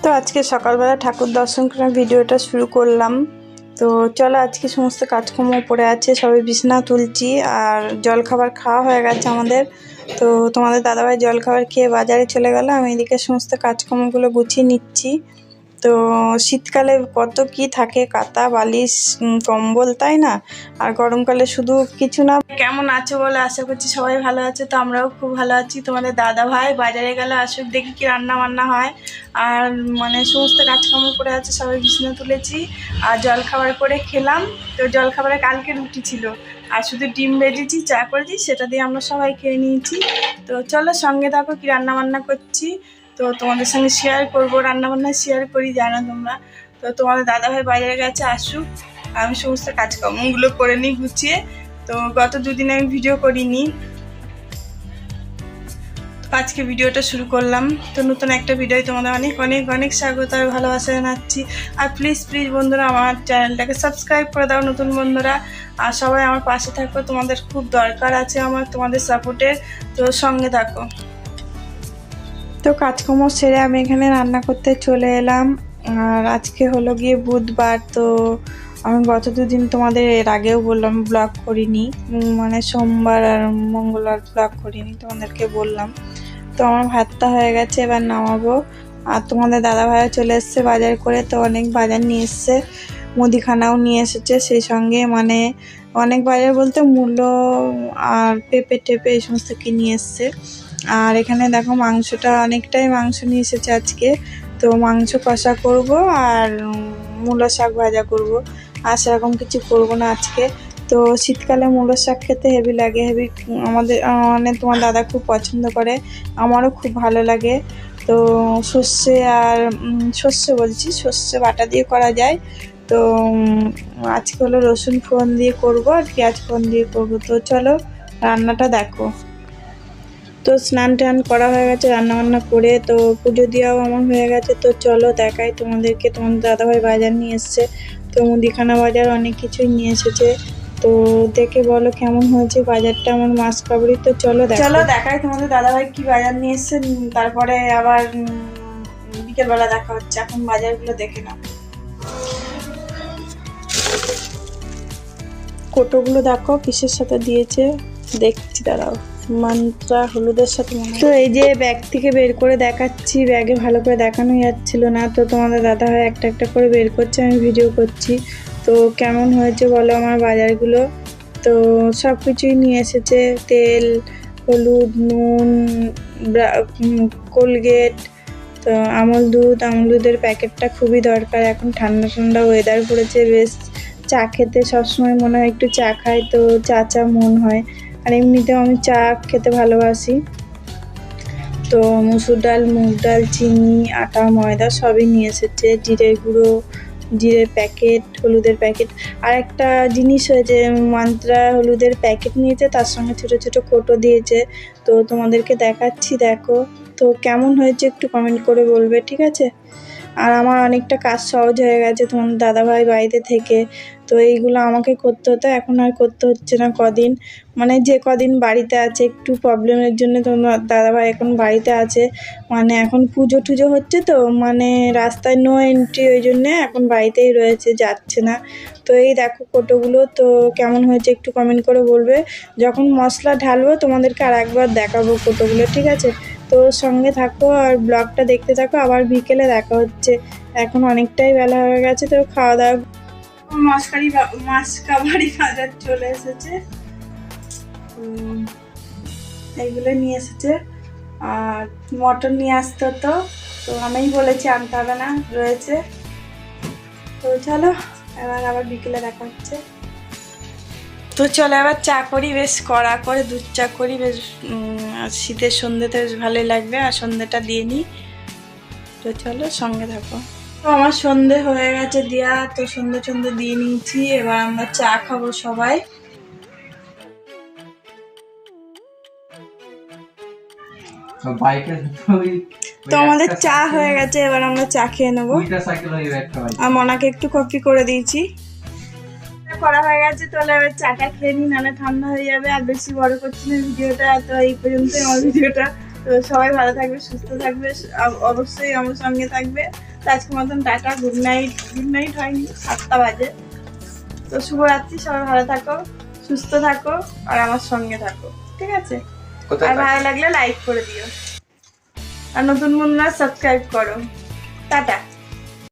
তো আজকে সকালবেলা ঠাকুর দর্শন করে ভিডিওটা শুরু করলাম। তো চলো, আজকে সমস্ত কাজকর্ম পড়ে আছে, সবাই বিছানা তুলছি আর জলখাবার খাওয়া হয়ে গেছে আমাদের। তো তোমাদের দাদাভাই জলখাবার খেয়ে বাজারে চলে গেল, আমি এদিকে সমস্ত কাজকর্মগুলো গুছিয়ে নিচ্ছি। তো শীতকালে কত কি থাকে, কাঁথা বালিশ কম্বল, তাই না? আর গরমকালে শুধু কিছু না। কেমন আছো বলে, আশা করছি সবাই ভালো আছে। তো আমরাও খুব ভালো আছি। তোমাদের দাদা ভাই বাজারে গেলে আসুক, দেখি কি রান্না বান্না হয়। আর সমস্ত কাজকর্ম করে আছে, সবাই বিছানা তুলেছি আর জলখাবার করে খেলাম। তো জলখাবারে কালকে রুটি ছিল আর শুধু ডিম ভেজেছি, চা করেছি, সেটা দিয়ে আমরা সবাই খেয়ে নিয়েছি। তো চলো সঙ্গে থাকো, কি রান্না বান্না করছি তো তোমাদের সঙ্গে শেয়ার করবো। রান্নাবান্না শেয়ার করি, জানো তোমরা। তো তোমাদের দাদাভাই বাজারে গেছে, আসুক, আমি সমস্ত কাজকর্মগুলো করে নিই গুছিয়ে। তো গত দুদিন আমি ভিডিও করিনি, তো আজকে ভিডিওটা শুরু করলাম। তো নতুন একটা ভিডিও তোমাদের অনেক অনেক অনেক স্বাগত আর ভালোবাসা জানাচ্ছি। আর প্লিজ বন্ধুরা, আমার চ্যানেলটাকে সাবস্ক্রাইব করে দাও, নতুন বন্ধুরা। আর সবাই আমার পাশে থাকো, তোমাদের খুব দরকার আছে আমার তোমাদের সাপোর্টের। তো সঙ্গে থাকো। তো কাজকর্ম সেরে আমি এখানে রান্না করতে চলে এলাম। আর আজকে হলো গিয়ে বুধবার। তো আমি গত দুদিন তোমাদের এর আগেও বললাম ব্লগ করিনি, সোমবার আর মঙ্গলবার ব্লগ করিনি, তোমাদেরকে বললাম। তো আমার ভাতটা হয়ে গেছে, এবার নামাবো। আর তোমাদের দাদা ভাইও চলে এসছে বাজার করে। তো অনেক বাজার নিয়ে এসছে, মুদিখানাও নিয়ে এসেছে সেই সঙ্গে। অনেক বাজার বলতে মূলো আর পেঁপে টেপে এই সমস্ত কি নিয়ে এসছে। আর এখানে দেখো মাংসটা, অনেকটাই মাংস নিয়ে এসেছে আজকে। তো মাংস কষা করব আর মূলো শাক ভাজা করব, আর সেরকম কিছু করব না আজকে। তো শীতকালে মূলো শাক খেতে হেভি লাগে, আমাদের তোমার দাদা খুব পছন্দ করে, আমারও খুব ভালো লাগে। তো সর্ষে বাটা দিয়ে করা যায়। তো আজকে হলো রসুন ফোড়ন দিয়ে করব আর পেঁয়াজ ফোড়ন দিয়ে করব। তো চলো রান্নাটা দেখো। তো স্নান টান করা হয়ে গেছে, রান্নাবান্না করে তো পুজো দেওয়াও আমার হয়ে গেছে। তো চলো দেখাই তোমাদেরকে, তোমাদের দাদাভাই বাজার নিয়ে এসছে। তো মুদিখানা বাজার অনেক কিছুই নিয়ে এসেছে। তো দেখে বলো কেমন হয়েছে বাজারটা আমার মাছ কাবড়ি। তো চলো দেখাই তোমাদের দাদাভাই কি বাজার নিয়ে এসছে, তারপরে আবার বিকেলবেলা দেখা হচ্ছে। এখন বাজারগুলো দেখে নাও। কোটোগুলো দেখো কিসের সাথে দিয়েছে, দেখছি দাঁড়াও। মান্ত্রা হলুদের সাথে। তো এই যে ব্যাগ থেকে বের করে দেখাচ্ছি, ব্যাগে ভালো করে দেখানো যাচ্ছিল না। তো তোমাদের দাদা হয় একটা একটা করে বের করছে, আমি ভিডিও করছি। তো কেমন হয়েছে বলো আমার বাজারগুলো। তো সব কিছুই নিয়ে এসেছে, তেল, হলুদ, নুন, কোলগেট, তো আমল দুধের প্যাকেটটা খুবই দরকার, এখন ঠান্ডা ঠান্ডা ওয়েদার পড়েছে, বেশ চা খেতে সবসময় মনে হয় একটু চা খাই, তো চা মন হয়। আর এমনিতেও আমি চা খেতে ভালোবাসি। তো মুসুর ডাল, মুগ ডাল, চিনি, আটা, ময়দা সবই নিয়ে এসেছে, জিরের প্যাকেট, হলুদের প্যাকেট। আর একটা জিনিস হয়েছে, মান্ত্রা হলুদের প্যাকেট নিয়েছে, তার সঙ্গে ছোট ছোট কোটো দিয়েছে। তো তোমাদেরকে দেখাচ্ছি, দেখো। তো কেমন হয়েছে একটু কমেন্ট করে বলবে, ঠিক আছে? আর আমার অনেকটা কাজ সহজ হয়ে গেছে তোমার দাদাভাই বাড়িতে থেকে। তো এইগুলো আমাকে করতে হতো, এখন আর করতে হচ্ছে না কদিন, যে কদিন বাড়িতে আছে একটু প্রবলেমের জন্য তোমার দাদাভাই এখন বাড়িতে আছে। এখন পুজো টুজো হচ্ছে, তো রাস্তায় নো এন্ট্রি, ওই জন্যে এখন বাড়িতেই রয়েছে, যাচ্ছে না। তো এই দেখো কোটোগুলো। তো কেমন হয়েছে একটু কমেন্ট করে বলবে। যখন মশলা ঢালবো তোমাদেরকে আর একবার দেখাবো কোটোগুলো, ঠিক আছে? তো সঙ্গে থাকো আর ব্লগটা দেখতে থাকো, আবার বিকেলে দেখা হচ্ছে। এখন অনেকটাই বেলা হয়ে গেছে, তো খাওয়া দাওয়া। মাছ কাবাড়ি বাজার চলে এসেছে, এইগুলো নিয়ে এসেছে। আর মটন নিয়ে আসতে হতো, তো আমিই বলেছি আনতে হবে না, রয়েছে। তো চলো এবার আবার বিকেলে দেখা হচ্ছে। তো চলো এবার চা করি, বেশ কড়া করে দুধ চা করি, বেশ শীতের সন্ধ্যেতে বেশ ভালোই লাগবে। আর সন্ধ্যেটা দিয়ে নিই। তো চলো সঙ্গে থাকো। তো আমার সন্ধে হয়ে গেছে দিয়া, তো সন্ধে দিয়ে নিয়েছি। এবার আমরা চা খাবো সবাই। তো আমাদের চা হয়ে গেছে, এবার আমরা চা খেয়ে নেবো। আর মনাকে একটু কফি করে দিয়েছি, করা হয়ে গেছে। তাহলে এবার চাটা খেয়ে নিই, নাহলে ঠান্ডা হয়ে যাবে। আর বেশি বড় করছি না ভিডিওটা, তো এই পর্যন্ত আমার ভিডিওটা। তো সবাই ভালো থাকবে, সুস্থ থাকবে, অবশ্যই আমার সঙ্গে থাকবে। তো আজকের মতন tata, good night. Good night হয়নি, 7টা বাজে। তো শুভরাত্রি, সবাই ভালো থাকো, সুস্থ থাকো, আর আমার সঙ্গে থাকো, ঠিক আছে? আর ভালো লাগলে লাইক করে দিও, আর নতুন বন্ধুরা সাবস্ক্রাইব করো। টাটা।